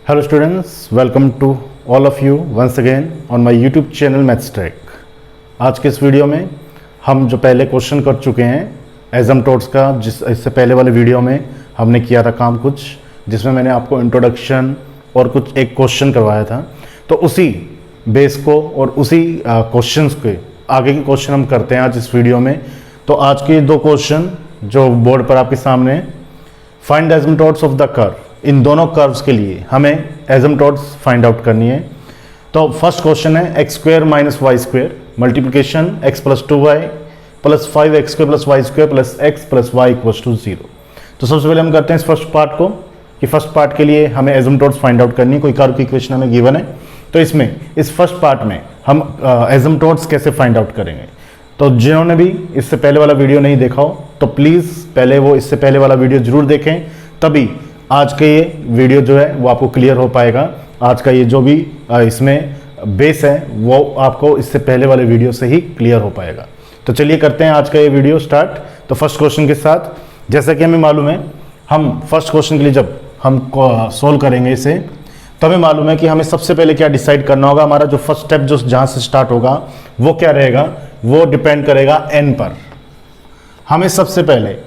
Hello students, welcome to all of you once again on my YouTube channel Maths Tech। आज के इस video में हम जो पहले क्वेश्चन कर चुके हैं एसिम्पटोट्स का, जिस इससे पहले वाले वीडियो में हमने किया था काम कुछ, जिसमें मैंने आपको इंट्रोडक्शन और कुछ एक क्वेश्चन करवाया था। तो उसी बेस को और उसी क्वेश्चंस के आगे के क्वेश्चन हम करते हैं आज इस वीडियो में। तो आज के दो क्वेश्चन जो बोर्ड पर आपके सामने, फाइंड एसिम्पटोट्स ऑफ द कर्व। इन दोनों कर्व्स के लिए हमें एसिम्पटोट्स फाइंड आउट करनी है। तो फर्स्ट क्वेश्चन है x square minus y square multiplication x plus 2y plus 5x square plus y square plus x plus y equals to 0। तो सबसे पहले हम करते हैं इस फर्स्ट पार्ट को, कि फर्स्ट पार्ट के लिए हमें एसिम्पटोट्स फाइंड आउट करनी है। कोई कर्व की इक्वेशन हमें गिवन है, तो इसमें इस फर्स्ट पार्ट में हम एसिम्पटोट्स कैसे फाइंड आउट करेंगे। तो जिन्होंने भी इससे पहले वाला वीडियो नहीं देखा हो तो प्लीज़ पहले वो इससे पहले वाला वीडियो जरूर देखें, तभी आज का ये वीडियो जो है वो आपको क्लियर हो पाएगा। आज का ये जो भी इसमें बेस है वो आपको इससे पहले वाले वीडियो से ही क्लियर हो पाएगा। तो चलिए करते हैं आज का ये वीडियो स्टार्ट। तो फर्स्ट क्वेश्चन के साथ, जैसा कि हमें मालूम है, हम फर्स्ट क्वेश्चन के लिए जब हम सोल्व करेंगे इसे, तो हमें मालूम है कि हमें सबसे पहले क्या डिसाइड करना होगा। हमारा जो फर्स्ट स्टेप जो जहाँ से स्टार्ट होगा वो क्या रहेगा, वो डिपेंड करेगा एन पर। हमें सबसे पहले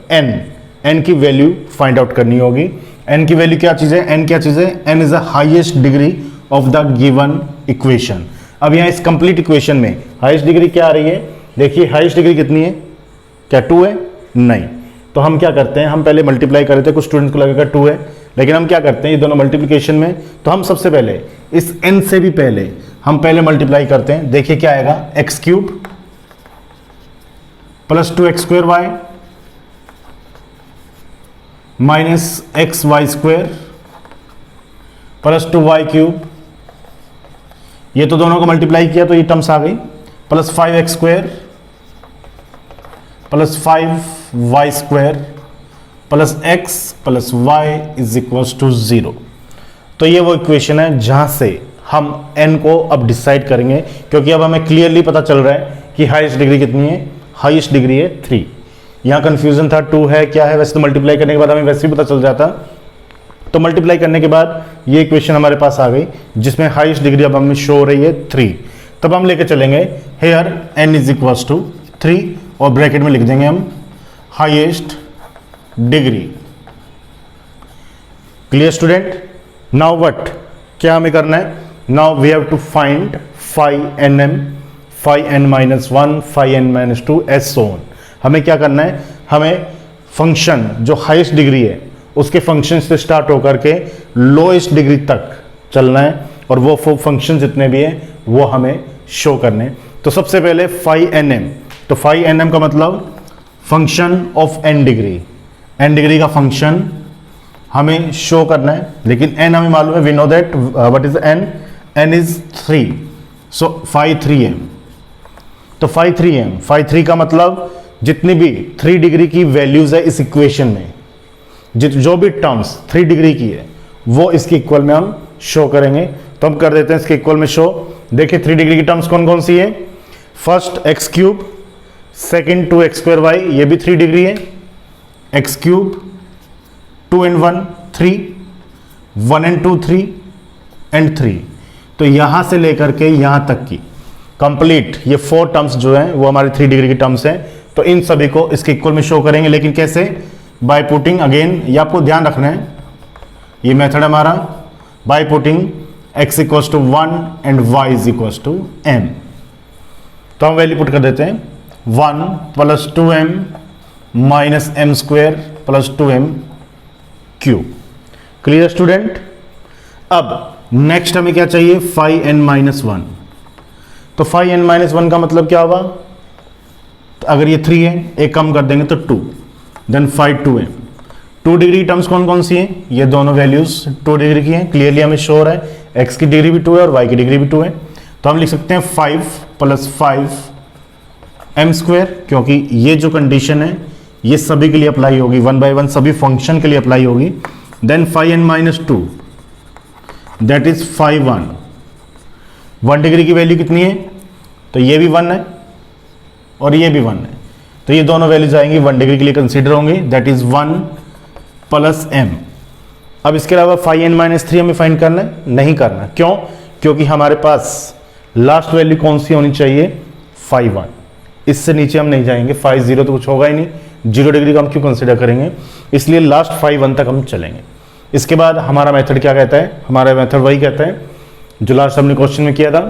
एन की वैल्यू फाइंड आउट करनी होगी। एन की वैल्यू क्या चीज़ है, एन क्या चीज़ है, n is the highest degree of the given equation. अब यहाँ इस कंप्लीट इक्वेशन में हाईएस्ट डिग्री क्या आ रही है, देखिए हाईएस्ट डिग्री कितनी है, क्या 2 है, नहीं। तो हम क्या करते हैं, हम पहले मल्टीप्लाई कर रहे थे, कुछ स्टूडेंट्स को लगेगा 2 है, लेकिन हम क्या करते हैं ये दोनों मल्टीप्लिकेशन में, तो हम सबसे पहले इस एन से भी पहले हम पहले मल्टीप्लाई करते हैं। देखिए क्या आएगा, x cube plus 2x square y minus x y square plus 2y cube, ये तो दोनों को मल्टीप्लाई किया तो ये टर्म्स आ गई, plus 5x square plus 5y square plus x plus y is equals to 0। तो ये वो इक्वेशन है जहां से हम n को अब डिसाइड करेंगे, क्योंकि अब हमें क्लियरली पता चल रहा है कि हाईएस्ट डिग्री कितनी है, हाईएस्ट डिग्री है 3। यहाँ कंफ्यूजन था 2 है क्या है, वैसे तो मल्टीप्लाई करने के बाद हमें वैसे भी पता चल जाता। तो मल्टीप्लाई करने के बाद ये इक्वेशन हमारे पास आ गई, जिसमें हाईएस्ट डिग्री अब हमें शो हो रही है 3। तब हम लेके चलेंगे here n is equals to 3 और ब्रैकेट में लिख देंगे हम highest degree. Clear student. Now what, क्या हमें करना है, now we have to find phi n m, phi n minus 1, phi n minus 2 as so on. हमें क्या करना है, हमें फंक्शन जो हाईएस्ट डिग्री है उसके फंक्शन से स्टार्ट होकर के लोएस्ट डिग्री तक चलना है, और वो फंक्शन जितने भी हैं वो हमें शो करने। तो सबसे पहले फाई एन एम, तो फाई एन एम का मतलब function of n degree, n degree का फंक्शन हमें शो करना है। लेकिन एन हमें मालूम है, we know that what is n, n is 3, so phi 3m। तो फाई 3m, फाई 3 का मतलब जितनी भी 3 डिग्री की वैल्यूज है इस इक्वेशन में, जो भी टर्म्स 3 डिग्री की है वो इसके इक्वल में हम शो करेंगे। तो हम कर देते हैं इसके इक्वल में शो। देखिए 3 डिग्री की टर्म्स कौन कौन सी है, first x cube, second 2x square y, ये भी 3 डिग्री है, x cube 2 and 1 3, 1 and 2 3 and 3। तो यहां से लेकर के यहां तक की कंप्लीट ये 4 टर्म्स जो हैं वो हमारी 3 डिग्री की टर्म्स हैं। तो इन सभी को इसके इक्वल में शो करेंगे, लेकिन कैसे, बाय पुटिंग, अगेन ये आपको ध्यान रखना है, ये मेथड हमारा by putting x equals to 1 and y is equals to m। तो हम वैल्यू पुट कर देते हैं 1 plus 2m minus m square plus 2m cube. Clear student. अब नेक्स्ट हमें क्या चाहिए, फाई n माइनस 1। तो फाई n माइनस 1 का मतलब क्या होगा, तो अगर ये 3 है, एक कम कर देंगे तो 2, then phi 2m। 2 degree terms कौन कौन सी हैं, ये दोनों वैल्यूज 2 डिग्री की हैं, क्लियरली हमें शो हो रहा है, x की डिग्री भी 2 है और y की डिग्री भी 2 है। तो हम लिख सकते हैं 5 प्लस 5m स्क्वायर, क्योंकि ये जो कंडीशन है ये सभी के लिए अप्लाई होगी, 1 by 1 सभी फंक्शन के लिए अप्लाई होगी। Then phi n minus 2 that is phi 1 degree की वैल्यू कितनी है, तो ये भी 1 है और ये भी 1 है, तो ये दोनों वैल्यूज आएंगी 1 डिग्री के लिए कंसीडर होंगी, दैट इज 1 प्लस m। अब इसके अलावा फाइव एन माइनस थ्री हमें फाइंड करना है, नहीं करना। क्यों? क्योंकि हमारे पास लास्ट वैल्यू कौन सी होनी चाहिए? 5 1। इससे नीचे हम नहीं जाएंगे, 5 0 तो कुछ होगा ही नहीं, 0 डिग्री का हम क्यों कंसिडर करेंगे, इसलिए लास्ट 5 1 तक हम चलेंगे। इसके बाद हमारा मेथड क्या कहता है? हमारा मेथड वही कहता है जो लास्ट हमने क्वेश्चन में किया था,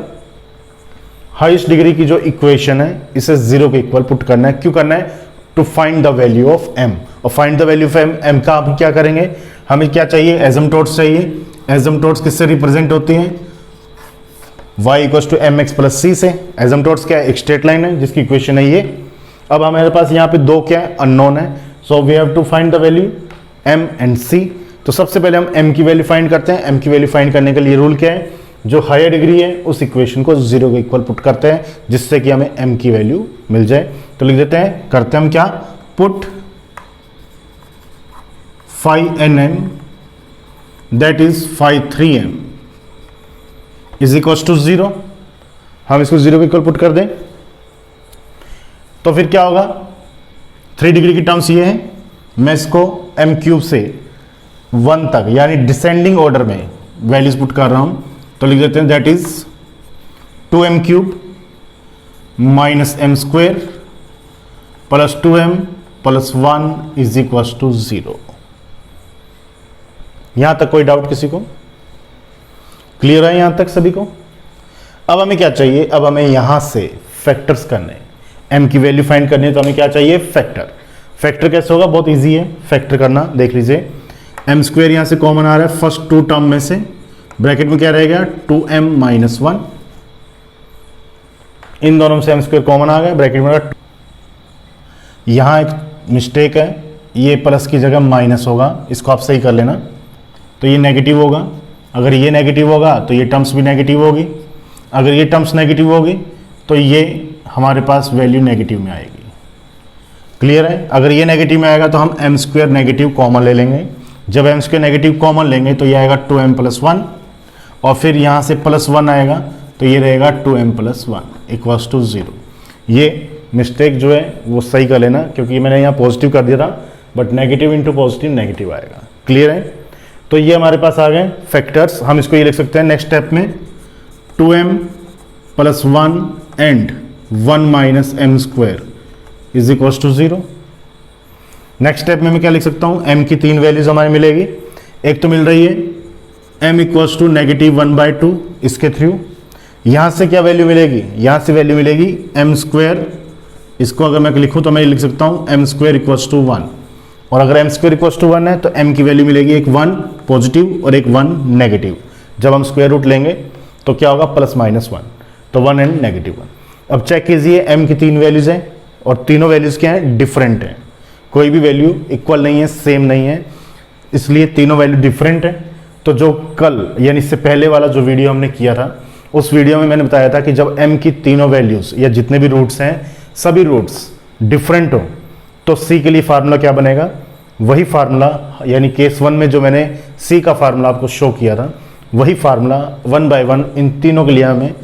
हाईएस्ट डिग्री की जो इक्वेशन है इसे 0 के इक्वल पुट करना है। क्यों करना है? To find the value of m। और find the value of m का हम क्या करेंगे? हमें क्या चाहिए? एसिम्पटोट्स चाहिए। एसिम्पटोट्स किससे रिप्रेजेंट होती हैं? y equal to m x plus c से। एसिम्पटोट्स क्या है? एक स्ट्रेट लाइन है जिसकी इक्वेशन है ये। अब हमारे पास यहाँ पे दो क्या है? अननोन है। So we have to find the value m and c। तो सबसे पहले हम m की वैल्यू फाइंड करते हैं। m की वैल्यू फाइंड करने के लिए रूल क्या है? जो हायर डिग्री है उस इक्वेशन को 0 के इक्वल पुट करते हैं, जिससे कि हमें m की वैल्यू मिल जाए। तो लिख देते हैं, करते हैं हम क्या? Put 5nm that is 5 3m is equal to 0। हम इसको 0 के इक्वल पुट कर दें तो फिर क्या होगा? 3 डिग्री की टर्म्स ये है, मैं इसको m क्यूब से 1 तक यानी डिसेंडिंग ऑर्डर में वैल्यूज पुट कर रहा हूं। तो लिख देते हैं that is 2m cube minus m square plus 2m plus 1 is equal to 0। यहां तक कोई डाउट किसी को? क्लियर है यहां तक सभी को? अब हमें क्या चाहिए? अब हमें यहां से फैक्टर्स करने हैं। m की वैल्यू फाइंड करनी है तो हमें क्या चाहिए? फैक्टर। फैक्टर कैसे होगा? बहुत इजी है फैक्टर करना। देख लीजिए, m स्क्वेयर यहां से कॉमन आ रहा है फर्स्ट टू टर्म में से, ब्रैकेट में क्या रहेगा? 2m minus 1। इन दोनों में से m स्क्वेयर कॉमन आ गया, ब्रैकेट में रहेगा। यहां एक मिस्टेक है, ये प्लस की जगह माइनस होगा, इसको आप सही कर लेना। तो ये नेगेटिव होगा। अगर ये नेगेटिव होगा तो ये टर्म्स भी नेगेटिव होगी। अगर ये टर्म्स नेगेटिव होगी तो ये हमारे पास वैल्यू नेगेटिव में आएगी। क्लियर है? अगर ये नेगेटिव में आएगा तो हम m स्क्वेयर नेगेटिव कॉमन ले लेंगे। जब m स्क्वेयर नेगेटिव कॉमन लेंगे तो ये आएगा 2m प्लस 1, और फिर यहाँ से प्लस 1 आएगा तो ये रहेगा 2m प्लस 1 इक्वल्स टू 0। ये मिस्टेक जो है वो सही कर लेना, क्योंकि मैंने यहाँ पॉजिटिव कर दिया था, but negative into positive negative आएगा। क्लियर है? तो ये हमारे पास आ गए फैक्टर्स। हम इसको ये लिख सकते हैं नेक्स्ट स्टेप में 2m plus 1 and 1 minus m square is equal to 0। Next step में मैं क्या लिख सकता हूँ? m की 3 वैल्यूज हमारी मिलेगी। एक तो मिल रही है m इक्वल्स टू -1/2 इसके थ्रू। यहाँ से क्या वैल्यू मिलेगी? यहाँ से वैल्यू मिलेगी m स्क्वायर। इसको अगर मैं लिखूँ तो मैं लिख सकता हूँ m स्क्वायर इक्वल्स टू 1, और अगर m स्क्वायर इक्वल्स टू 1 है तो m की वैल्यू मिलेगी एक 1 पॉजिटिव और एक 1 नेगेटिव। जब हम स्क्वायर रूट लेंगे तो क्या होगा? प्लस माइनस 1, तो 1 एंड नेगेटिव 1। अब चेक कीजिए, m की 3 वैल्यूज हैं और तीनों वैल्यूज क्या हैं? डिफरेंट हैं। कोई भी वैल्यू इक्वल नहीं है, सेम नहीं है, इसलिए तीनों वैल्यू डिफरेंट है। तो जो कल यानी इससे पहले वाला जो वीडियो हमने किया था, उस वीडियो में मैंने बताया था कि जब m की तीनों वैल्यूज या जितने भी रूट्स हैं सभी रूट्स डिफरेंट हो तो c के लिए फार्मूला क्या बनेगा? वही फार्मूला, यानी केस 1 में जो मैंने c का फार्मूला आपको शो किया था, वही फार्मूला 1 बाय 1 इन तीनों के लिए हमें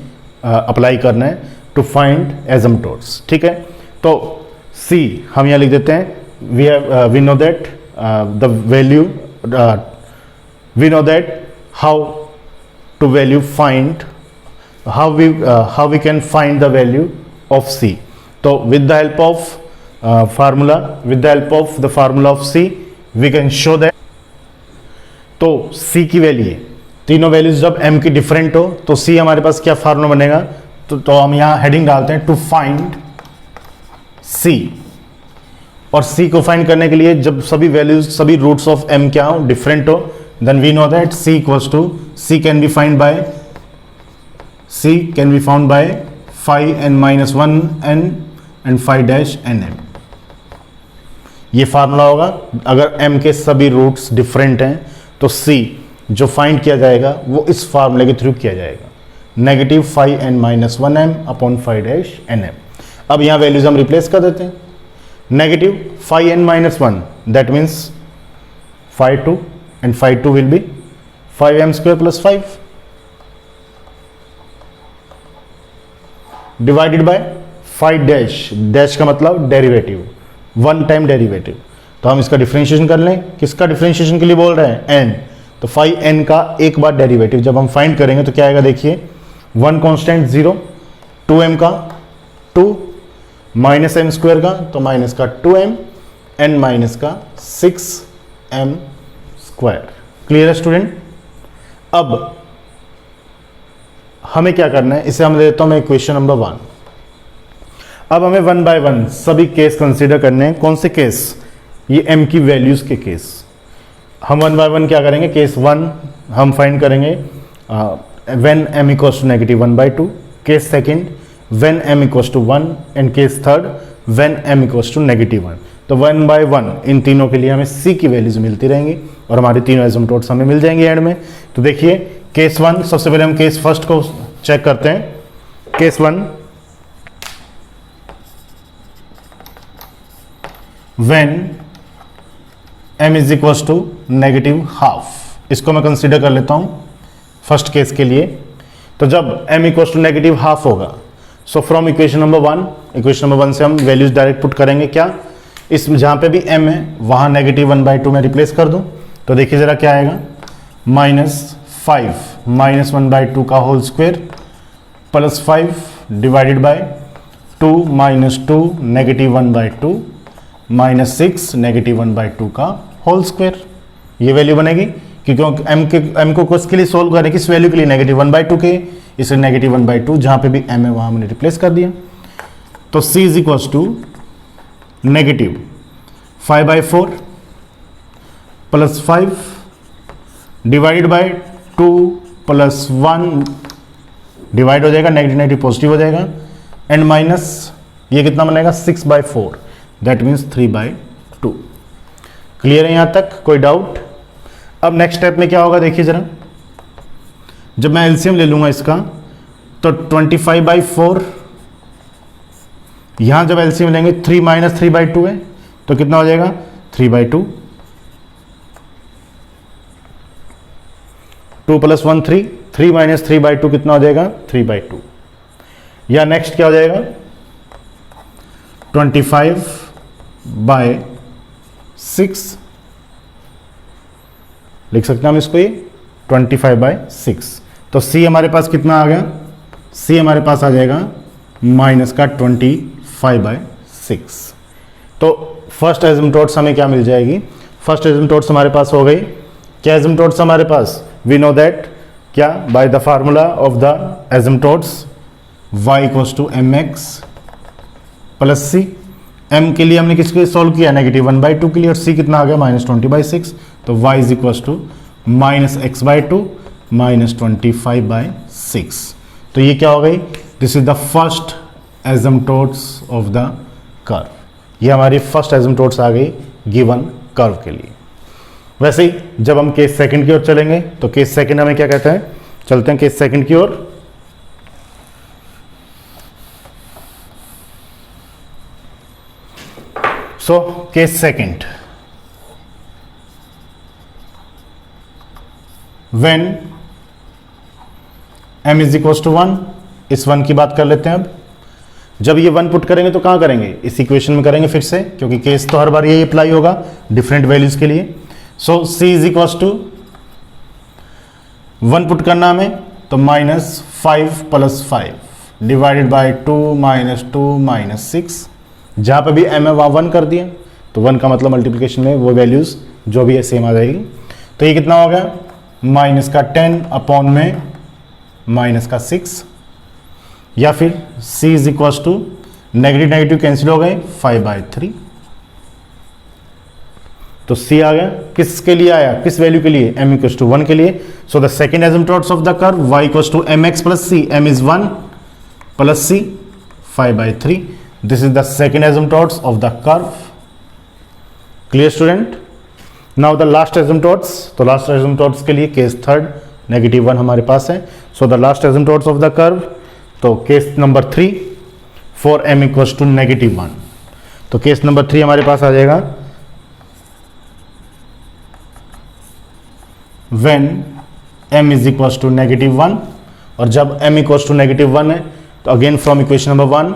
अप्लाई करना है टू फाइंड एसिम्पटोट्स। ठीक है? तो c हम यहाँ लिख देते हैं, we know that the value we know that how to value find how we can find the value of c. So with the help of the formula of c we can show that। तो c की value, तीनों values जब m की different हो तो c हमारे पास क्या formula बनेगा? तो हम यहाँ हेडिंग डालते हैं टू फाइंड c। और c को फाइंड करने के लिए जब सभी वैल्यूज सभी रूट्स ऑफ m क्या हो? डिफरेंट हो, then we know that c equals to c can be found by 5n-1n and 5-nm। ये फार्मूला होगा। अगर m के सभी रूट्स डिफरेंट हैं तो c जो फाइंड किया जाएगा वो इस फार्मूले के थ्रू किया जाएगा, -5n-1m अपॉन 5-nm। अब यहाँ वैल्यूज हम रिप्लेस कर देते हैं। negative 5n-1, that means 5 2 and 5 2 will be 5m square plus 5 divided by 5 dash का मतलब डेरिवेटिव, 1 टाइम डेरिवेटिव। तो हम इसका डिफरेंशिएशन कर लें। किसका डिफरेंशिएशन के लिए बोल रहे हैं? n। तो फाइव एन का एक बार डेरिवेटिव जब हम फाइंड करेंगे तो क्या आएगा, देखिए 1 कांस्टेंट 0, 2m का 2, माइनस एम स्क्वायर का तो माइनस का 2m, n माइनस का 6m स्क्वायर। क्लियर है स्टूडेंट। अब हमें क्या करना है, इसे हम ले लेता हूं मैं इक्वेशन नंबर 1। अब हमें 1 बाय 1 सभी केस कंसीडर करने हैं। कौन से केस, ये m की वैल्यूज के केस। हम 1 बाय 1 क्या करेंगे, केस 1 हम फाइंड करेंगे when m equals to -1/2, case second when m equals to 1 and case third when m equals to -1। तो 1 बाय 1 इन तीनों के लिए हमें c की वैल्यूज मिलती रहेंगी और हमारी तीनों एसिम्पटोट्स हमें मिल जाएंगे एंड में। तो देखिए केस 1, सबसे पहले हम केस फर्स्ट को चेक करते हैं। Case 1, when m is equals to -½ इसको मैं कंसीडर कर लेता हूं फर्स्ट केस के लिए। तो जब m इक्वल्स टू -½ होगा, सो फ्रॉम इक्वेशन नंबर 1 से हम वैल्यूज डायरेक्ट पुट करेंगे। क्या, इस जहां पे भी m है वहां -1/2 में रिप्लेस कर दूं। तो देखिए जरा क्या आएगा, -5 -1/2 का whole square plus 5 divided by 2 -2 -1/2 -6 -1/2 का होल स्क्वायर। ये वैल्यू बनेगी क्योंकि m को किसके लिए सोल्व करें, किस वैल्यू के लिए, -1/2 के, इसे -1/2 जहां पे भी m है वहां हमने रिप्लेस कर दिया। तो c is equals to -5/4 plus 5 divide by 2 plus 1 divide हो जाएगा, नेगेटिव पॉजिटिव हो जाएगा, एंड माइनस ये कितना बनेगा 6/4, दैट मीन्स 3/2। क्लियर है यहां तक, कोई डाउट। अब नेक्स्ट स्टेप में क्या होगा, देखिए जरा, जब मैं एलसीएम ले लूंगा इसका तो 25/4, यहां जब एलसीएम लेंगे 3 - 3/2 है तो कितना हो जाएगा 3/2, 2 + 1 3, 3 - 3/2 कितना हो जाएगा 3/2। या नेक्स्ट क्या हो जाएगा 25/6 लिख सकते हैं हम इसको, ये 25/6। तो c हमारे पास कितना आ गया, c हमारे पास आ जाएगा -25/6। तो फर्स्ट एसिम्पटोट्स हमें क्या मिल जाएगी, फर्स्ट एसिम्पटोट्स हमारे पास हो गई। क्या एसिम्पटोट्स हमारे पास, वी नो दैट, क्या, by the formula of the asymptotes y = mx + c। m के लिए हमने किसके सॉल्व किया, -1/2 के लिए, और c कितना आ गया -20/6। तो y is equals to -x/2 -25/6। तो ये क्या हो गई, this is the first asymptotes of the curve. ये हमारी फर्स्ट एसिम्पटोट्स आ गई गिवन कर्व के लिए। वैसे ही जब हम केस सेकंड की ओर चलेंगे तो केस सेकंड हमें क्या कहता है, चलते हैं केस सेकंड की ओर। So case second, when m is equals to 1, इस 1 की बात कर लेते हैं। अब जब ये 1 पुट करेंगे तो कहां करेंगे, इस इक्वेशन में करेंगे फिर से, क्योंकि केस तो हर बार यही अप्लाई होगा डिफरेंट वैल्यूज के लिए। So c is equals to 1 put करना हमें, तो -5 + 5 डिवाइडेड बाय 2 -2 -6, जहां पे भी m है वहां 1 कर दिया, तो 1 का मतलब मल्टीप्लिकेशन में वो वैल्यूज जो भी है सेम आ जाएगी। तो ये कितना हो गया -10 अपॉन में -6, या फिर c is equals to negative cancel हो गए 5/3। तो c आ गया, किसके लिए आया, किस वैल्यू के लिए, m = 1 के लिए। So the second asymptotes of the curve y = mx + c, m is 1 + c 5/3। This is the second asymptotes of the curve. Clear student. Now the last asymptotes, तो लास्ट एसिम्पटोट्स के लिए केस थर्ड -1 हमारे पास है। So the last asymptotes of the curve, तो case number 3 for m = -1। तो case number 3 हमारे पास आ जाएगा when m is equals to -1, और जब m equals to -1 है तो अगेन फ्रॉम इक्वेशन नंबर 1,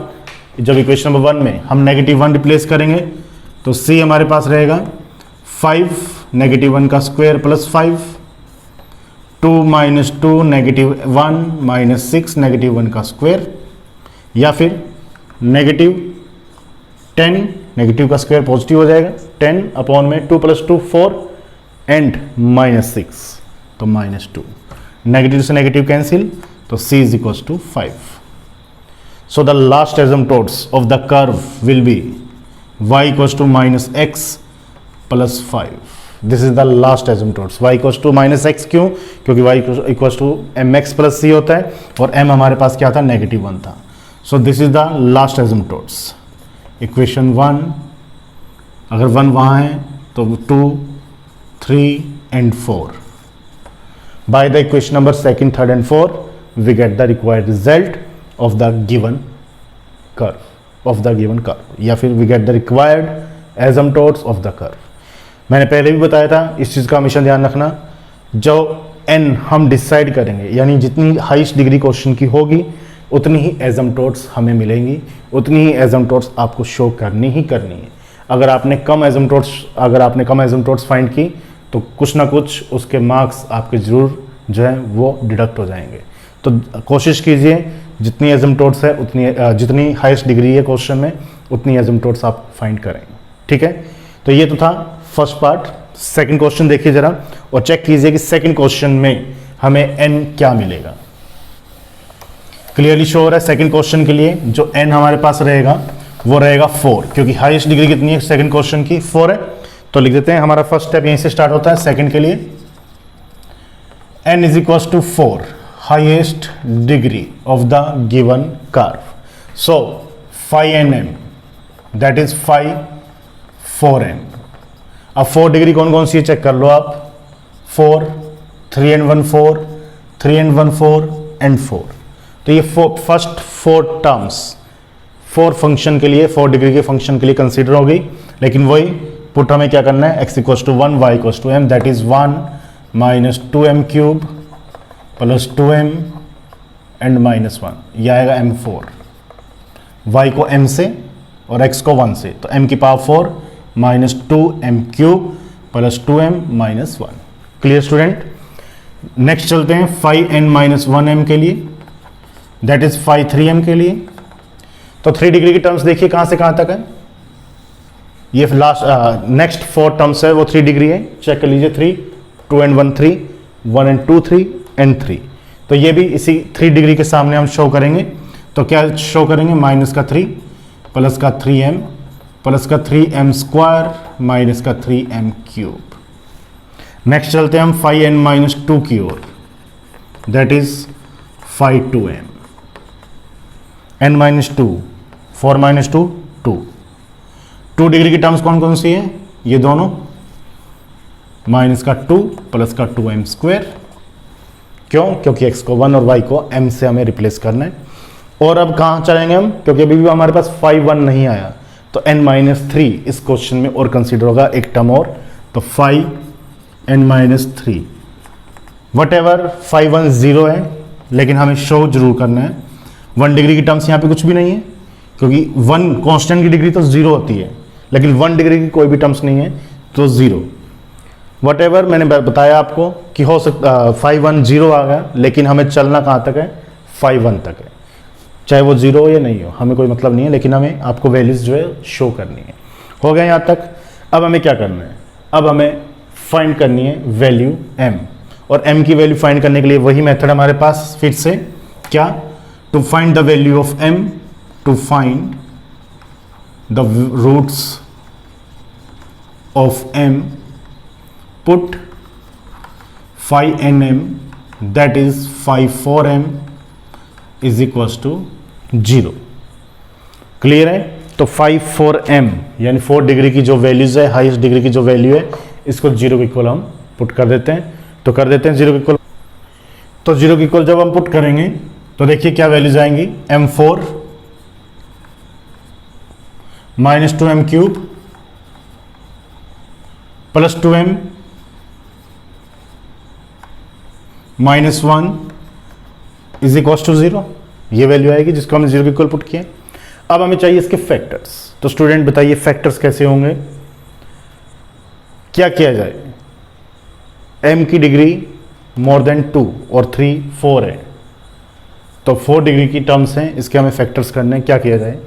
जब इक्वेशन नंबर 1 में हम -1 रिप्लेस करेंगे तो c हमारे पास रहेगा 5 -1 का स्क्वायर प्लस 5 2 माइनस 2 -1 -6 -1 का स्क्वायर, या फिर -10, नेगेटिव का स्क्वायर पॉजिटिव हो जाएगा, 10 अपॉन में 2 + 2 4 एंड -6 तो -2, नेगेटिव से नेगेटिव कैंसिल तो c = 5. So the last asymptotes of the curve will be y = -x + 5. This is the last asymptotes. y = -x क्यों? क्योंकि y = mx + c होता है और m हमारे पास क्या था, -1 था. So this is the last asymptotes. Equation 1, अगर 1 वहाँ है तो 2, 3 and 4. By the equation number 2, 3 and 4, we get the required result of the given curve, या फिर we get the required asymptotes of the curve. मैंने पहले भी बताया था, इस चीज़ का हमेशा ध्यान रखना, जो n हम डिसाइड करेंगे, यानी जितनी हाईएस्ट डिग्री क्वेश्चन की होगी उतनी ही एजम्प्टोट्स हमें मिलेंगी, उतनी ही एजम्प्टोट्स आपको शो करनी है. अगर आपने कम एजम्प्टोट्स फाइंड की तो कुछ ना कुछ उसके मार्क्स आपके ज़रूर जो है वो डिडक्ट हो जाएंगे. तो कोशिश कीजिए जितनी एजम्प्टोट्स है उतनी, जितनी हाईएस्ट डिग्री है क्वेश्चन में उतनी एजम्प्टोट्स आप फाइंड करें. ठीक है, तो ये तो था फर्स्ट पार्ट. सेकंड क्वेश्चन देखिए जरा और चेक कीजिए कि सेकंड क्वेश्चन में हमें n क्या मिलेगा. क्लियरली शो हो रहा है सेकंड क्वेश्चन के लिए जो n हमारे पास रहेगा वो रहेगा 4, क्योंकि हाईएस्ट डिग्री कितनी है सेकंड क्वेश्चन की, 4 है. तो लिख देते हैं, हमारा फर्स्ट स्टेप यहीं से स्टार्ट होता है सेकंड के लिए. n = 4, highest degree of the given curve. So phi nm, that is phi 4m. अब 4 डिग्री कौन कौन सी है चेक कर लो आप. 4, 3 and 1 4, 3 and 1 4 and 4. तो ये फर्स्ट 4 टर्म्स 4 फंक्शन के लिए, 4 डिग्री के फंक्शन के लिए कंसीडर हो गई. लेकिन वही पुट हमें क्या करना है, x = 1, y = m, that is 1 - 2m³ + 2m and -1, यह आएगा m4. y को m से और x को 1 से, तो m की power 4 - 2m³ + 2m -1. Clear student. Next चलते हैं phi n - 1m के लिए, दैट इज phi 3m के लिए. तो 3 डिग्री की टर्म्स देखिए कहां से कहां तक है. ये लास्ट नेक्स्ट 4 टर्म्स है वो 3 डिग्री है, चेक कर लीजिए. 3, 2 and 1 3, 1 and 2 3 and 3. तो ये भी इसी 3 डिग्री के सामने हम शो करेंगे. तो क्या शो करेंगे, -3 + 3m + 3m² - 3m³. नेक्स्ट चलते हैं हम phi n - 2 की ओर, that is phi 2m. n - 2, 4 - 2 2. 2 degree की टर्म्स कौन कौन सी है, ये दोनों, -2 + 2m². क्यों, क्योंकि x को 1 और y को m से हमें रिप्लेस करना है. और अब कहाँ चलेंगे हम, क्योंकि अभी भी हमारे पास phi 1 नहीं आया, तो n - 3 इस क्वेश्चन में और कंसीडर होगा, एक टर्म और. तो phi n - 3, what ever phi 1 0 है, लेकिन हमें शो जरूर करना है. 1 डिग्री की टर्म्स यहाँ पे कुछ भी नहीं है, क्योंकि 1 कांस्टेंट की डिग्री तो 0 होती है, लेकिन 1 डिग्री की कोई भी टर्म्स नहीं है तो 0. वट एवर मैंने बताया आपको कि हो सकता phi 1 0 आ गया, लेकिन हमें चलना कहाँ तक है, phi 1 तक है. चाहे वो 0 हो या नहीं हो, हमें कोई मतलब नहीं है, लेकिन हमें आपको वैल्यूज जो है शो करनी है. हो गया यहाँ तक. अब हमें क्या करना है, अब हमें फाइंड करनी है वैल्यू m, और m की वैल्यू फाइंड करने के लिए वही मेथड हमारे पास फिर से, क्या, to find the value of m, to find the roots of m, put phi nm, that is phi 4m is equals to 0. Clear है. तो phi 4m यानी 4 डिग्री की जो वैल्यूज है, हाईएस्ट डिग्री की जो वैल्यू है, इसको 0 के इक्वल हम पुट कर देते हैं. तो कर देते हैं 0 के इक्वल. तो 0 के इक्वल जब हम पुट करेंगे तो देखिए क्या वैल्यूज आएंगी, m4 - 2m³ + 2m -1 is equal to 0. ये वैल्यू आएगी जिसको हमने 0 के इक्वल पुट किया. अब हमें चाहिए इसके फैक्टर्स. तो स्टूडेंट बताइए फैक्टर्स कैसे होंगे, क्या किया जाए. m की डिग्री मोर देन 2 और 3 4 है, तो 4 डिग्री की टर्म्स हैं, इसके हमें फैक्टर्स करने हैं। क्या किया जाए,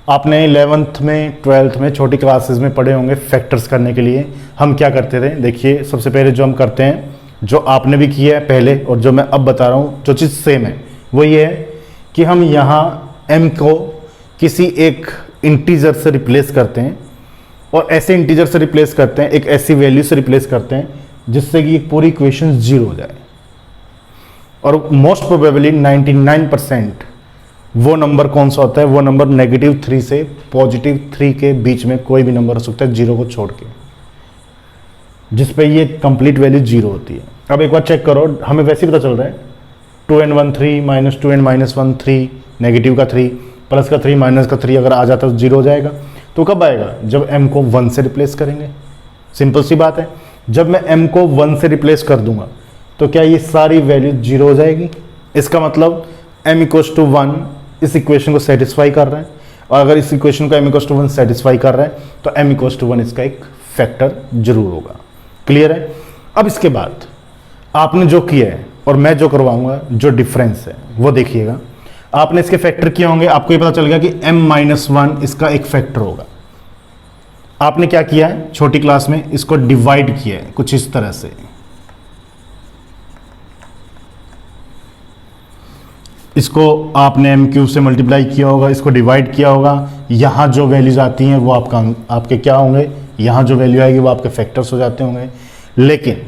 आपने 11th में 12th में छोटी क्लासेस में पढ़े होंगे फैक्टर्स करने के लिए हम क्या करते थे। देखिए सबसे पहले जो हम करते हैं, जो आपने भी किया है पहले और जो मैं अब बता रहा हूँ, जो चीज़ सेम है वो ये है कि हम यहाँ m को किसी एक इंटीजर से रिप्लेस करते हैं और ऐसे इंटीजर से रिप्लेस करते हैं, एक ऐसी वैल्यू से रिप्लेस करते हैं जिससे कि पूरी इक्वेशन जीरो हो जाए। और मोस्ट प्रोबेबली 99% वो नंबर कौन सा होता है, वो नंबर -3 से +3 के बीच में कोई भी नंबर हो सकता है, जीरो को छोड़ के, जिस पे ये कंप्लीट वैल्यू जीरो होती है। अब एक बार चेक करो, हमें वैसे ही पता चल रहा है 2n1 3 -2n-1 3, नेगेटिव का 3 प्लस का 3 माइनस का 3 अगर आ जाता तो जीरो हो जाएगा। तो कब आएगा, जब m को 1 से रिप्लेस करेंगे। सिंपल सी बात है, जब मैं m को 1 से रिप्लेस कर दूंगा तो क्या ये सारी वैल्यू जीरो हो जाएगी। इसका मतलब m = 1 इस इक्वेशन को सेटिस्फाई कर रहा है, और अगर इस इक्वेशन को m = 1 सेटिस्फाई कर रहा है तो m = 1 इसका एक फैक्टर जरूर होगा। क्लियर है। अब इसके बाद आपने जो किया है और मैं जो करवाऊंगा, जो डिफरेंस है वो देखिएगा। आपने इसके फैक्टर किए होंगे, आपको ये पता चल गया कि m-1 इसका एक फैक्टर होगा। आपने क्या किया है, छोटी क्लास में इसको डिवाइड किया है कुछ इस तरह से। इसको आपने m³ से मल्टीप्लाई किया होगा, इसको डिवाइड किया होगा। यहाँ जो वैल्यूज आती हैं वो आपके क्या होंगे, यहाँ जो वैल्यू आएगी वो आपके फैक्टर्स हो जाते होंगे। लेकिन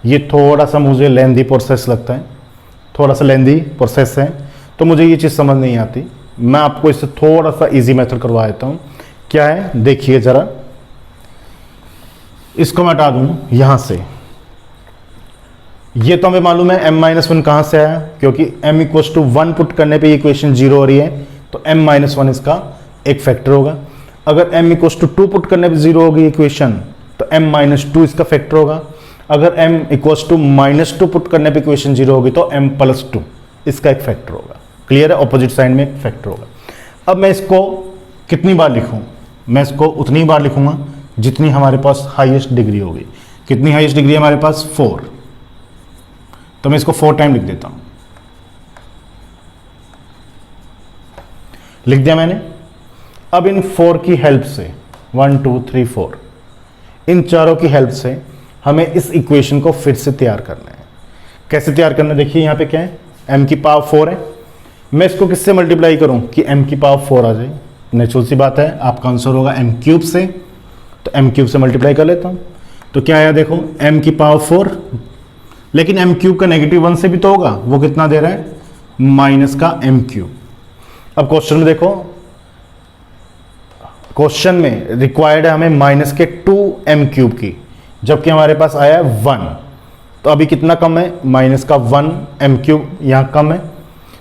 ये थोड़ा सा मुझे लेंदी प्रोसेस लगता है, थोड़ा सा लेंदी प्रोसेस है, तो मुझे ये चीज़ समझ नहीं आती। मैं आपको इससे थोड़ा सा इजी मेथड करवा देता हूँ। क्या है, देखिए ज़रा, इसको मैं हटा दूँ यहाँ से। ये तो हमें मालूम है m-1 कहाँ से आया, क्योंकि m = 1 पुट करने पे ये इक्वेशन जीरो हो रही है, तो m-1 इसका एक फैक्टर होगा। अगर m = 2 पुट करने पे जीरो होगी इक्वेशन तो m-2 इसका फैक्टर होगा। अगर m = -2 पुट करने पे इक्वेशन जीरो होगी तो m+2 इसका एक फैक्टर होगा। क्लियर है, ऑपोजिट साइड में एक फैक्टर होगा। अब मैं इसको कितनी बार लिखूं, मैं इसको उतनी बार लिखूंगा जितनी हमारे पास हाईएस्ट डिग्री होगी। कितनी हाईएस्ट डिग्री है हमारे पास, 4, तो मैं इसको 4 टाइम लिख देता हूं। लिख दिया मैंने। अब इन 4 की हेल्प से 1 2 3 4 इन चारों की हेल्प से हमें इस इक्वेशन को फिर से तैयार करना है। कैसे तैयार करना है, देखिए यहाँ पे क्या है, m की पावर 4 है। मैं इसको किससे मल्टीप्लाई करूं कि m की पावर 4 आ जाए। नेचुरल सी बात है, आपका आंसर होगा m³ से, तो m³ से मल्टीप्लाई कर लेता हूं। तो क्या आया, देखो m की पावर 4, लेकिन m³ का -1 से भी तो होगा, वो कितना दे रहा है, -m³। अब क्वेश्चन में देखो, क्वेश्चन में रिक्वायर्ड है हमें -2m³ की, जबकि हमारे पास आया है 1। तो अभी कितना कम है, -1m³ यहाँ कम है,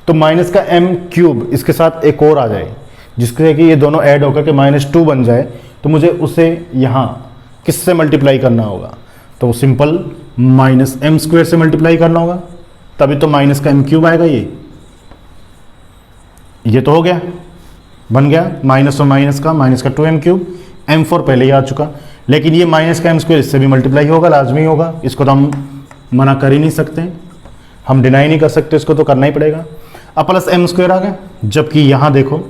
तो -m³ इसके साथ एक और आ जाए, जिससे कि ये दोनों ऐड होकर के -2 बन जाए। तो मुझे उसे यहाँ किससे मल्टीप्लाई करना होगा, तो सिंपल -m² से मल्टीप्लाई करना होगा, तभी तो -m³ आएगा। ये तो हो गया, बन गया माइनस और माइनस का -2m³। m4 पहले ही आ चुका, लेकिन ये -m² इससे भी मल्टीप्लाई होगा, लाजमी होगा। इसको तो हम मना कर ही नहीं सकते, हम डिनाई नहीं कर सकते, इसको तो करना ही पड़ेगा। अब +m² आ गया, जबकि यहाँ देखो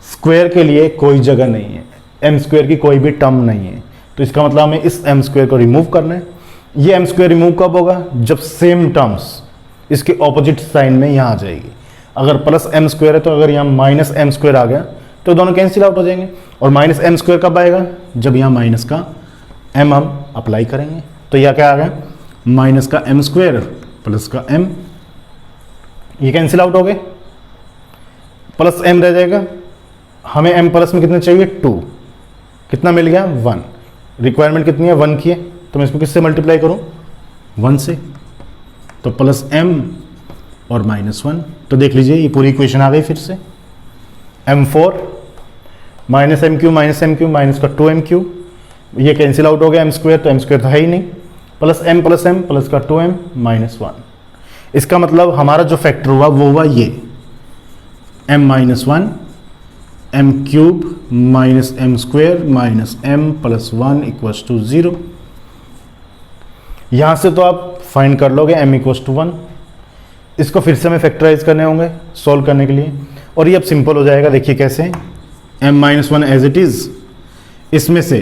स्क्वायर के लिए कोई जगह नहीं है, m² की कोई भी टर्म नहीं है, तो इसका मतलब हमें इस m² को रिमूव करना है। ये m² रिमूव कब होगा, जब सेम टर्म्स इसके ऑपोजिट साइन में यहाँ आ जाएगी। अगर +m² है तो अगर यहाँ -m² आ गया तो दोनों कैंसिल आउट हो जाएंगे। और -m² कब आएगा, जब यहाँ माइनस का m हम अप्लाई करेंगे। तो यह क्या आ गया, -m² प्लस का m, ये कैंसिल आउट हो गए, प्लस m रह जाएगा। हमें m प्लस में कितने चाहिए, 2, कितना मिल गया, 1। रिक्वायरमेंट कितनी है, 1 की है, तो मैं इसको किससे मल्टीप्लाई करूं, 1 से, तो +m और -1। तो देख लीजिए ये पूरी इक्वेशन आ गई फिर से, m4 -m³ माइनस का 2m³, ये कैंसिल आउट हो गया, m² तो m² तो है ही नहीं, प्लस m प्लस का 2m -1। इसका मतलब हमारा जो फैक्टर हुआ वो हुआ ये m-1 m³ -m² -m+1 = 0। यहाँ से तो आप फाइंड कर लोगे m इक्वल्स टू 1। इसको फिर से हमें फैक्टराइज करने होंगे सॉल्व करने के लिए, और ये अब सिंपल हो जाएगा। देखिए कैसे, m minus one as it is, इसमें से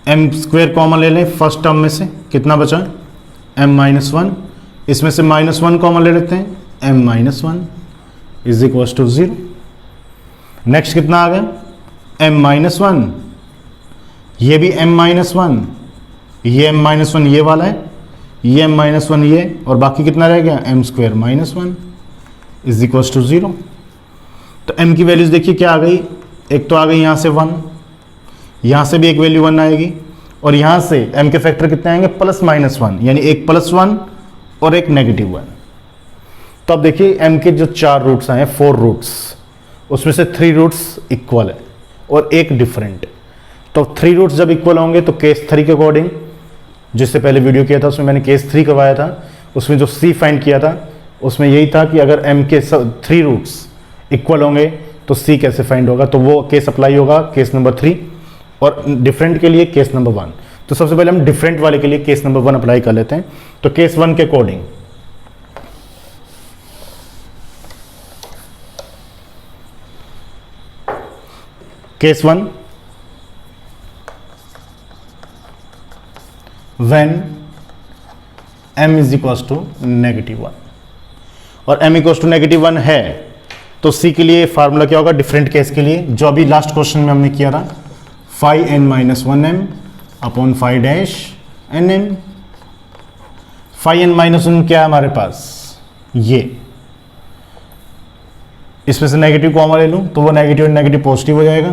m स्क्वेयर कॉमन ले लें फर्स्ट टर्म में से, कितना बचा m माइनस वन, इसमें से माइनस वन कॉमन ले लेते हैं, m minus one is equals to 0। Next कितना आ गया m माइनस वन, ये भी m माइनस वन, ये m माइनस वन ये वाला है, ये m माइनस वन ये, और बाकी कितना रह गया m square minus one is equals to 0। तो m की वैल्यूज देखिए क्या आ गई, एक तो आ गई यहाँ से 1, यहाँ से भी एक वैल्यू 1 आएगी, और यहाँ से m के फैक्टर कितने आएंगे प्लस माइनस 1, यानी एक प्लस 1 और एक नेगेटिव 1। तो अब देखिए m के जो 4 रूट्स आए हैं, 4 रूट्स, उसमें से 3 रूट्स इक्वल है और एक डिफरेंट। तो 3 रूट्स जब इक्वल होंगे तो केस 3 के अकॉर्डिंग, जिससे पहले वीडियो किया था उसमें मैंने केस 3 करवाया था, उसमें जो c फाइंड किया था उसमें यही था कि अगर m के 3 रूट्स इक्वल होंगे तो c कैसे फाइंड होगा, तो वो केस अप्लाई होगा केस नंबर 3, और डिफरेंट के लिए केस नंबर 1। तो सबसे पहले हम डिफरेंट वाले के लिए केस नंबर 1 अप्लाई कर लेते हैं। तो केस 1 के according case 1, when m is equals to negative 1, और m इक्वल्स टू नेगेटिव 1 है तो c के लिए फार्मूला क्या होगा डिफरेंट केस के लिए, जो अभी लास्ट क्वेश्चन में हमने किया था, phi n minus one m upon phi dash n m. Phi n minus one क्या है हमारे पास, ये, इसमें से नेगेटिव कॉमन ले लूँ तो वो नेगेटिव पॉजिटिव हो जाएगा,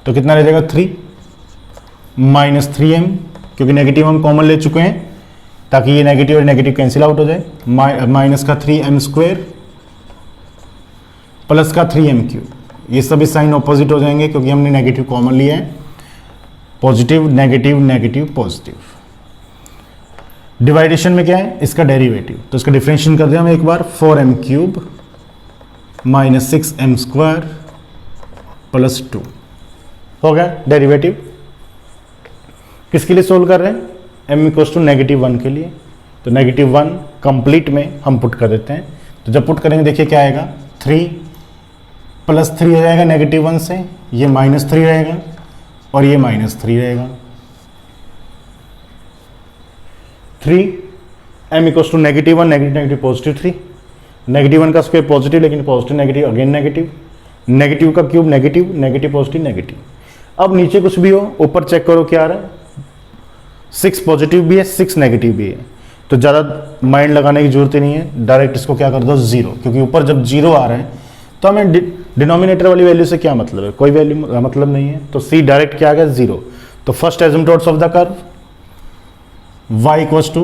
तो कितना रह जाएगा 3 माइनस 3m, क्योंकि नेगेटिव हम कॉमन ले चुके हैं ताकि ये नेगेटिव और नेगेटिव कैंसिल आउट हो जाए, माइनस का 3m स्क्वेयर प्लस का 3m क्यूब, ये सभी साइन ऑपोजिट हो जाएंगे क्योंकि हमने नेगेटिव कॉमन लिया है, पॉजिटिव नेगेटिव नेगेटिव पॉजिटिव। डिवाइडेशन में क्या है इसका डेरिवेटिव, तो इसका डिफरेंशिएशन कर दिया हम एक बार, 4m cube minus 6m square plus 2 हो गया डेरिवेटिव। किसके लिए सोल्व कर रहे हैं, m इक्वल्स टू नेगेटिव 1 के लिए, तो नेगेटिव 1 कंप्लीट में हम पुट कर देते हैं। तो जब पुट करेंगे देखिए क्या आएगा, 3 प्लस 3 हो जाएगा नेगेटिव 1 से, ये माइनस 3 रहेगा और ये माइनस 3 रहेगा। 3 m equals to negative 1 negative positive 3, negative 1 का स्क्वायर पॉजिटिव, लेकिन positive negative again negative, negative का cube negative, negative positive negative. अब नीचे कुछ भी हो ऊपर चेक करो क्या आ रहा है, 6 पॉजिटिव भी है 6 नेगेटिव भी है, तो ज़्यादा माइंड लगाने की जरूरत ही नहीं है, डायरेक्ट इसको क्या कर दो 0, क्योंकि ऊपर जब 0 आ रहे हैं तो हमें डिनोमिनेटर वाली वैल्यू से क्या मतलब है, कोई वैल्यू मतलब नहीं है, तो c डायरेक्ट क्या आ गया 0। तो first asymptotes of the curve y equals to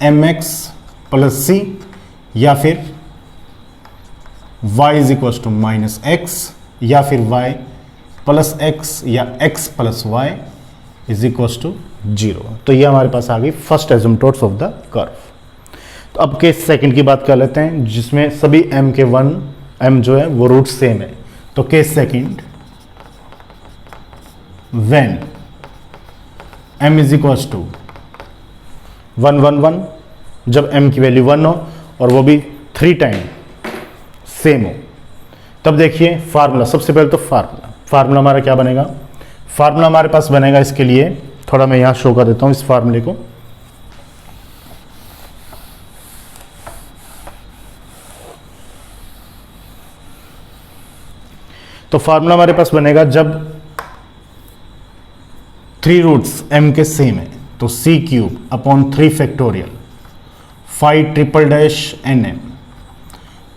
mx plus c, या फिर y is equals to minus x, या फिर y प्लस x, या x plus y is equals to 0। तो ये हमारे पास आ गई first asymptotes of the curve. तो अब केस सेकंड की बात कर लेते हैं, जिसमें सभी m के 1 m जो है वो रूट सेम है। तो case second, when m is equals to 1 1 1, जब m की वैल्यू 1 हो और वो भी 3 टाइम सेम हो, तब देखिए फार्मूला, सबसे पहले तो फार्मूला हमारा क्या बनेगा, फार्मूला हमारे पास बनेगा, इसके लिए थोड़ा मैं यहाँ शो कर देता हूँ इस फार्मूले को। तो फार्मूला हमारे पास बनेगा जब 3 रूट्स m के सेम है, तो c cube upon 3 factorial 5 triple dash nm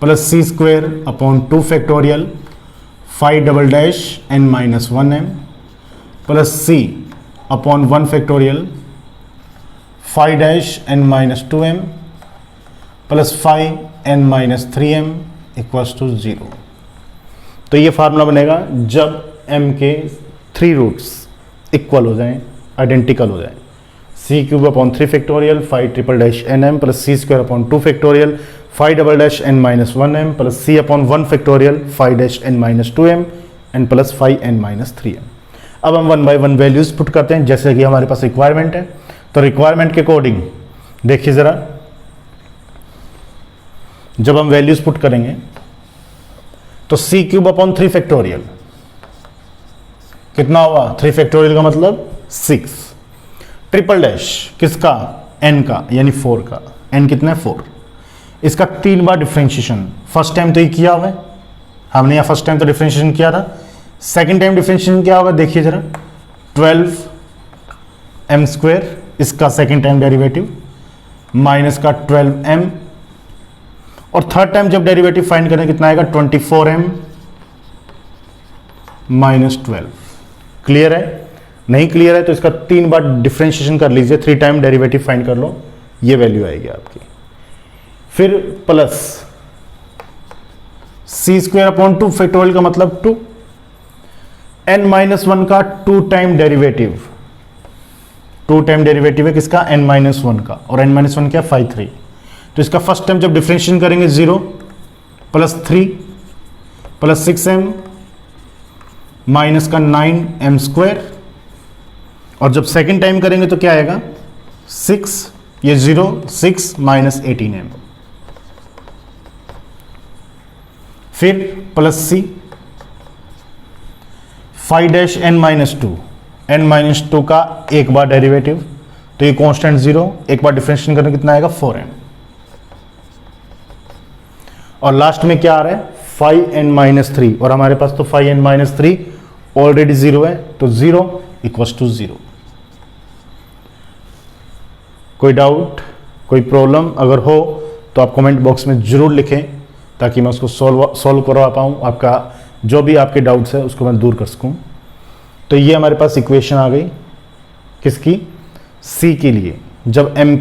plus c square upon 2 factorial 5 double dash n minus 1m plus c upon 1 factorial 5 dash n minus 2m plus 5 n minus 3m equals to 0। तो ये formula बनेगा जब m के 3 roots equal हो जाएं, identical हो जाएं, c cube upon 3 factorial 5 triple dash nm plus c square upon 2 factorial 5 double dash n minus 1m plus c upon 1 factorial 5 dash n minus 2m and plus 5 n minus 3m। अब हम 1 by 1 values put करते हैं जैसे कि हमारे पास requirement है। तो requirement के अकॉर्डिंग देखिए ज़रा, जब हम वैल्यूज पुट करेंगे तो सी क्यूब अपॉन 3 फैक्टोरियल कितना हुआ, 3 फैक्टोरियल का मतलब 6, ट्रिपल डैश किसका, n का यानी 4 का, n कितना है 4, इसका 3 बार डिफ्रेंशिएशन, फर्स्ट टाइम तो ये किया हुआ है हमने, यहाँ फर्स्ट टाइम तो डिफ्रेंशिएशन किया था, सेकंड टाइम डिफ्रेंशिएशन क्या होगा देखिए जरा, 12m², इसका सेकंड टाइम डेरिवेटिव माइनस का 12m, और थर्ड टाइम जब डेरिवेटिव फाइंड करें कितना आएगा, 24m माइनस 12। क्लियर है, नहीं क्लियर है तो इसका 3 बार डिफ्रेंशिएशन कर लीजिए, 3 टाइम डेरिवेटिव फाइंड कर लो, ये वैल्यू आएगी आपकी। फिर प्लस c² अपॉन 2 फैक्टोरियल का मतलब 2, n-1 का 2 टाइम डेरिवेटिव, 2 टाइम डेरिवेटिव है किसका, n-1 का, और n-1 क्या 5 3, तो इसका फर्स्ट टाइम जब डिफरेंशिएशन करेंगे 0 प्लस 3 प्लस 6m माइनस का 9m², और जब सेकंड टाइम करेंगे तो क्या आएगा 6, ये 0 6 माइनस 18m, फिर प्लस c 5-n-2, n-2 का एक बार डेरिवेटिव, तो ये कांस्टेंट 0, एक बार डिफरेंशिएशन करने कितना आएगा 4m, और लास्ट में क्या आ रहा है 5n-3, और हमारे पास तो 5n-3 ऑलरेडी 0 है, तो 0 इक्वल्स टू 0। कोई डाउट, कोई प्रॉब्लम अगर हो तो आप कमेंट बॉक्स में जरूर लिखें, ताकि मैं उसको सॉल्व करवा पाऊँ, आपका जो भी आपके डाउट्स है उसको मैं दूर कर सकूँ। तो ये हमारे पास इक्वेशन आ गई किसकी, c के लिए, जब m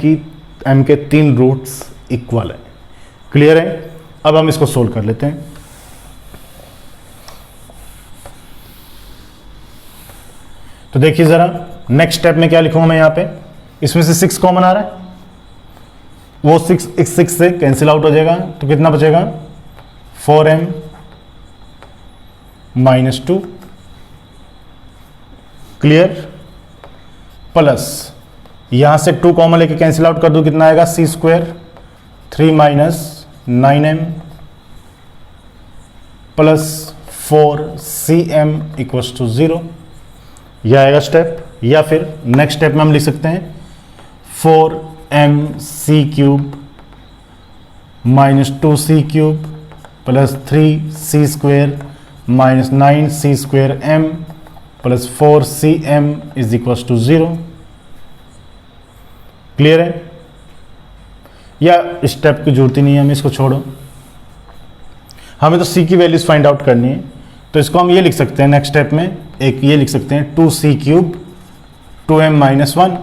के 3 रूट्स इक्वल है। क्लियर है, अब हम इसको सोल्व कर लेते हैं। तो देखिए जरा नेक्स्ट स्टेप में क्या लिखूंगा मैं, यहाँ पे इसमें से 6 कॉमन आ रहा है, वो 6 से कैंसिल आउट हो जाएगा, तो कितना बचेगा 4m-2, क्लियर, प्लस यहां से 2 कॉमन लेके कैंसिल आउट कर दो, कितना आएगा c² 3 minus 9m plus 4cm equals to 0, यह आएगा स्टेप। या फिर नेक्स्ट स्टेप में हम लिख सकते हैं 4mc³ minus 2c³ plus 3c² minus 9c²m plus 4cm is equals to 0। Clear है, या स्टेप की जरूरत ही नहीं है, हमें इसको छोड़ो, हमें तो c की वैल्यूज फाइंड आउट करनी है। तो इसको हम ये लिख सकते हैं नेक्स्ट स्टेप में, एक ये लिख सकते हैं 2c³ 2m-1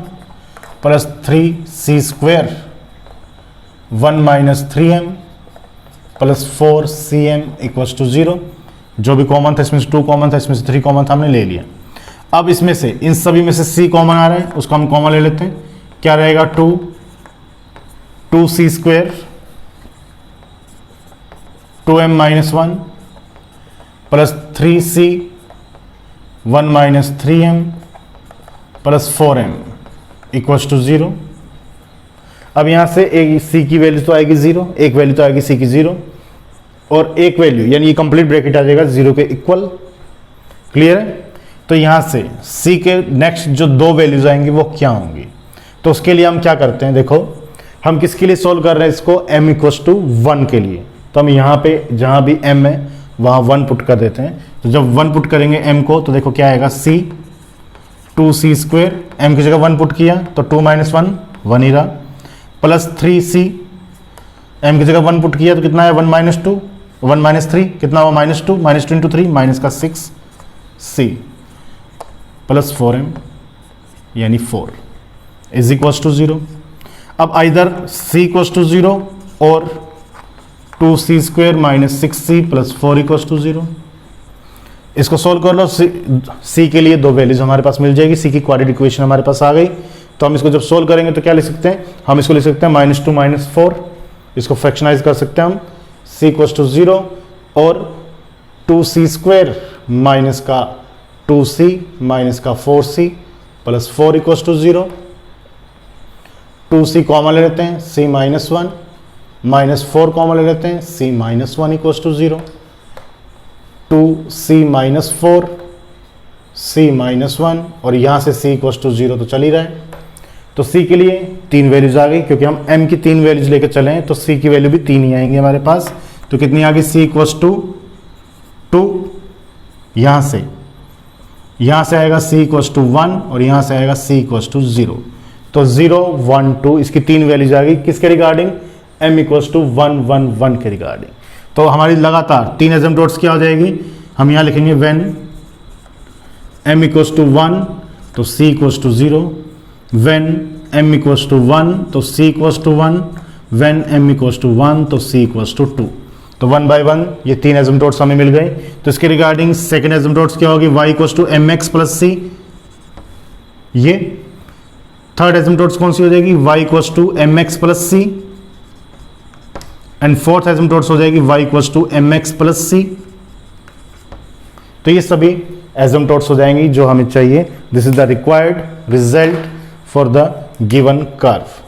plus 3c² 1 minus 3m plus 4cm equals to 0। जो भी कॉमन था इसमें से 2 कॉमन था, इसमें से 3 कॉमन था, हमने ले लिया। अब इसमें से इन सभी में से c कॉमन आ रहा है, उसको हम कॉमन ले लेते हैं, क्या रहेगा 2c² 2m-1 plus 3c 1 minus 3m plus 4m equals to 0। अब यहां से एक c की वैल्यू तो आएगी 0, एक वैल्यू तो आएगी c की 0, और एक वैल्यू यानी ये कंप्लीट ब्रैकेट आ जाएगा 0 के इक्वल। क्लियर है, तो यहां से c के नेक्स्ट जो 2 वैल्यूज आएंगी वो क्या होंगी, तो उसके लिए हम क्या करते हैं, देखो हम किसके लिए सोल्व कर रहे हैं इसको, m इक्वल्स टू 1 के लिए, तो हम यहाँ पे जहाँ भी m है वहाँ 1 पुट कर देते हैं। तो जब 1 पुट करेंगे m को, तो देखो क्या आएगा c 2c², m की जगह 1 पुट किया तो 2 माइनस 1 1 ही रहा, प्लस 3c, m की जगह 1 पुट किया तो कितना है 1 माइनस 2 1 माइनस 3 कितना हुआ -2 -2 इंटू 3 माइनस का 6c प्लस 4m यानी 4 इज इक्वल्स टू 0। अब आइदर c इक्वल्स टू 0 और 2c² minus 6c plus 4 equals to 0। इसको सोल्व कर लो, c के लिए 2 वैल्यूज हमारे पास मिल जाएगी, c की क्वाड्रेटिक इक्वेशन हमारे पास आ गई। तो हम इसको जब सोल्व करेंगे तो क्या लिख सकते हैं, हम इसको लिख सकते हैं -2 -4, इसको फ्रैक्शनाइज कर सकते हैं हम, c इक्वल्स टू 0 और 2c² माइनस का 2c माइनस का 4c plus 4 equals to 0। 2c common ले लेते हैं, c -1 -4 कॉमन ले लेते हैं, c -1 equals to 0, 2c -4 c -1 और यहाँ से c इक्वल्स टू 0 तो चल ही रहा है। तो c के लिए 3 वैल्यूज आ गई, क्योंकि हम m की 3 वैल्यूज लेकर चले हैं तो c की वैल्यू भी 3 ही आएंगी हमारे पास। तो कितनी आ गई, c इक्वल्स टू 2, यहाँ से आएगा c इक्वल्स टू 1 और यहाँ से आएगा c इक्वल्स टू 0। तो 0 1 2 इसकी 3 वैल्यूज आ गई, किसके रिगार्डिंग, m इक्वल्स टू 1 1 1 के रिगार्डिंग। तो हमारी लगातार 3 एसिम्पटोट्स क्या हो जाएगी, हम यहाँ लिखेंगे व्हेन m इक्वल्स टू 1 तो c equals to 0, when m equals to 1 तो c equals to 1, when m equals to 1 तो c इक्वल्स टू 2। तो 1 बाय 1 ये 3 एसिम्पटोट्स हमें मिल गए। तो इसके रिगार्डिंग सेकंड एसिम्पटोट्स क्या होगी, y equals to mx plus c। ये थर्ड एसिम्पटोट्स कौन सी हो जाएगी, y equals to mx plus c। And fourth asymptotes हो जाएगी y equals to mx plus c। तो ये सभी एसिम्पटोट्स हो जाएंगी जो हमें चाहिए। This is the required result for the given curve.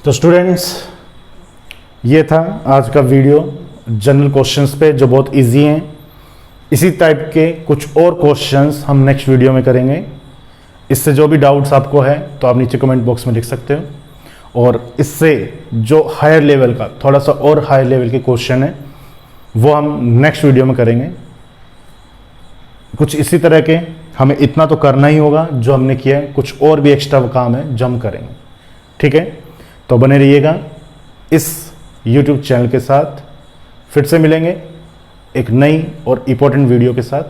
तो स्टूडेंट्स, ये था आज का वीडियो जनरल क्वेश्चंस पे जो बहुत इजी हैं। इसी टाइप के कुछ और क्वेश्चंस हम नेक्स्ट वीडियो में करेंगे। इससे जो भी डाउट्स आपको है तो आप नीचे कमेंट बॉक्स में लिख सकते हो, और इससे जो हायर लेवल का, थोड़ा सा और हायर लेवल के क्वेश्चन है वो हम नेक्स्ट वीडियो में करेंगे। कुछ इसी तरह के, हमें इतना तो करना ही होगा जो हमने किया है, कुछ और भी एक्स्ट्रा काम है जो हम करेंगे। ठीक है, तो बने रहिएगा इस YouTube चैनल के साथ। फिर से मिलेंगे एक नई और इम्पोर्टेंट वीडियो के साथ।